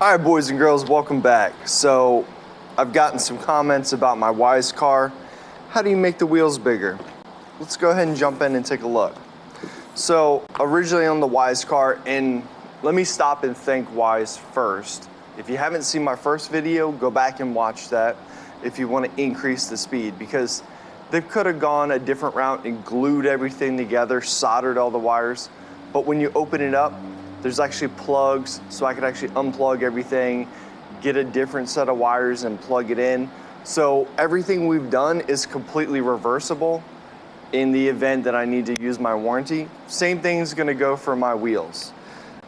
All right, boys and girls, welcome back. So I've gotten some comments about my Wyze car. How do you make the wheels bigger? Let's go ahead and jump in and take a look. So originally on the Wyze car, and let me stop and thank Wyze first. If you haven't seen my first video, go back and watch that if you want to increase the speed, because they could have gone a different route and glued everything together, soldered all the wires. But when you open it up, there's actually plugs, so I could actually unplug everything, get a different set of wires and plug it in. So everything we've done is completely reversible in the event that I need to use my warranty. Same thing is gonna go for my wheels.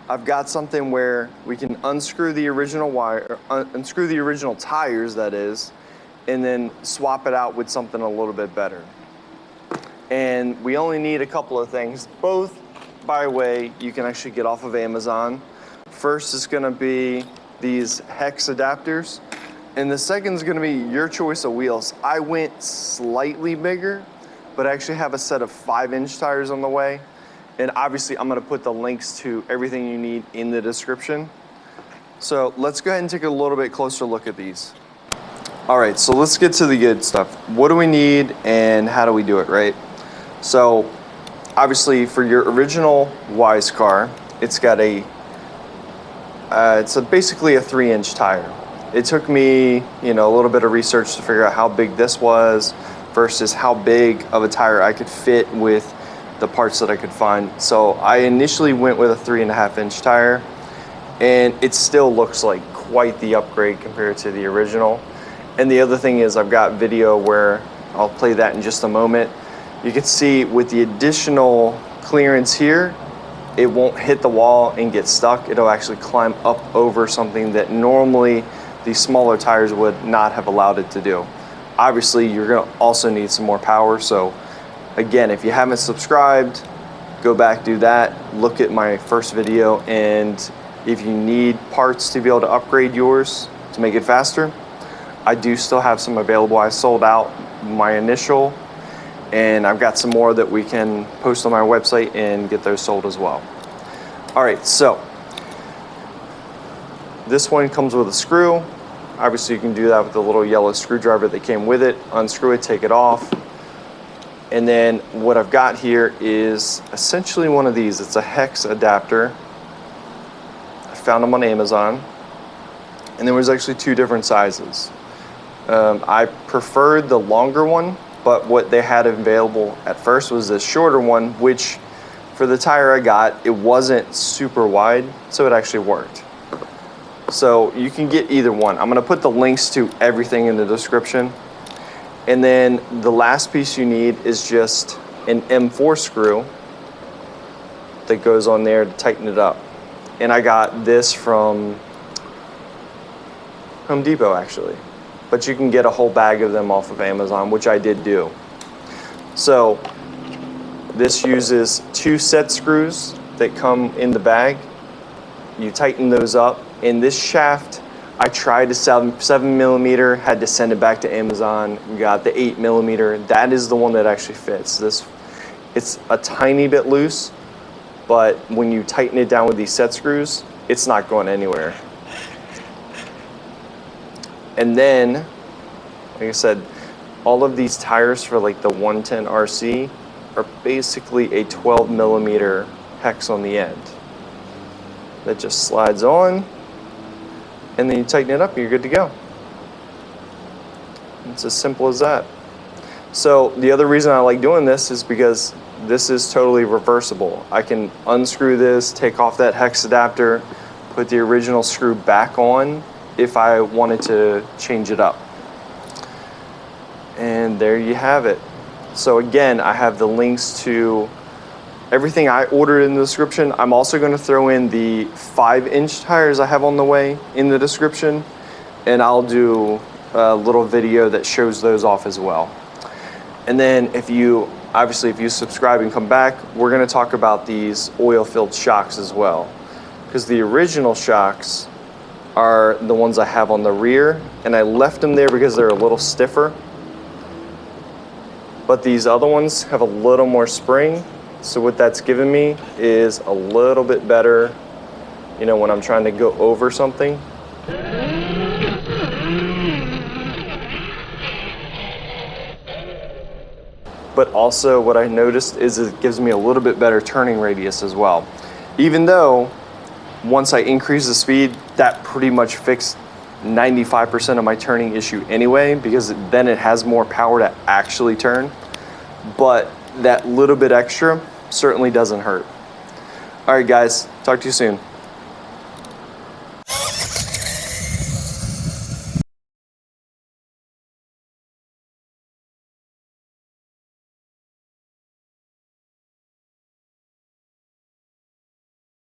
I've got something where we can unscrew the original wire, unscrew the original tires, that is, and then swap it out with something a little bit better. And we only need a couple of things. Both, by the way, you can actually get off of Amazon. First is gonna be these hex adapters, and the second is gonna be your choice of wheels. I went slightly bigger, but I actually have a set of 5-inch tires on the way. And obviously I'm gonna put the links to everything you need in the description. So let's go ahead and take a little bit closer look at these. All right, so let's get to the good stuff. What do we need and how do we do it, right? So obviously for your original Wyze car, it's got basically a 3-inch tire. It took me, a little bit of research to figure out how big this was versus how big of a tire I could fit with the parts that I could find. So I initially went with a 3.5-inch tire, and it still looks like quite the upgrade compared to the original. And the other thing is I've got video where I'll play that in just a moment. You can see with the additional clearance here, it won't hit the wall and get stuck. It'll actually climb up over something that normally these smaller tires would not have allowed it to do. Obviously, you're gonna also need some more power. So again, if you haven't subscribed, go back, do that. Look at my first video, and if you need parts to be able to upgrade yours to make it faster, I do still have some available. I sold out my initial, and I've got some more that we can post on my website and get those sold as well. All right, so this one comes with a screw. Obviously you can do that with the little yellow screwdriver that came with it. Unscrew it, take it off. And then what I've got here is essentially one of these. It's a hex adapter. I found them on Amazon. And there was actually 2 different sizes. I preferred the longer one, but what they had available at first was the shorter one, which for the tire I got, it wasn't super wide, so it actually worked. So you can get either one. I'm gonna put the links to everything in the description. And then the last piece you need is just an M4 screw that goes on there to tighten it up. And I got this from Home Depot actually. But you can get a whole bag of them off of Amazon, which I did do. So this uses 2 set screws that come in the bag. You tighten those up. And this shaft, I tried a 7mm, had to send it back to Amazon. We got the 8mm. That is the one that actually fits. It's a tiny bit loose, but when you tighten it down with these set screws, it's not going anywhere. And then, like I said, all of these tires for like the 110 RC are basically a 12mm hex on the end. That just slides on, and then you tighten it up and you're good to go. It's as simple as that. So the other reason I like doing this is because this is totally reversible. I can unscrew this, take off that hex adapter, put the original screw back on if I wanted to change it up. And there you have it. So again, I have the links to everything I ordered in the description. I'm also going to throw in the 5-inch tires I have on the way in the description, and I'll do a little video that shows those off as well. And then if you subscribe and come back, we're going to talk about these oil-filled shocks as well, because the original shocks are the ones I have on the rear, and I left them there because they're a little stiffer. But these other ones have a little more spring. So what that's given me is a little bit better, when I'm trying to go over something. But also what I noticed is it gives me a little bit better turning radius as well. Even though once I increase the speed, that pretty much fixed 95% of my turning issue anyway, because then it has more power to actually turn. But that little bit extra certainly doesn't hurt. All right, guys, talk to you soon.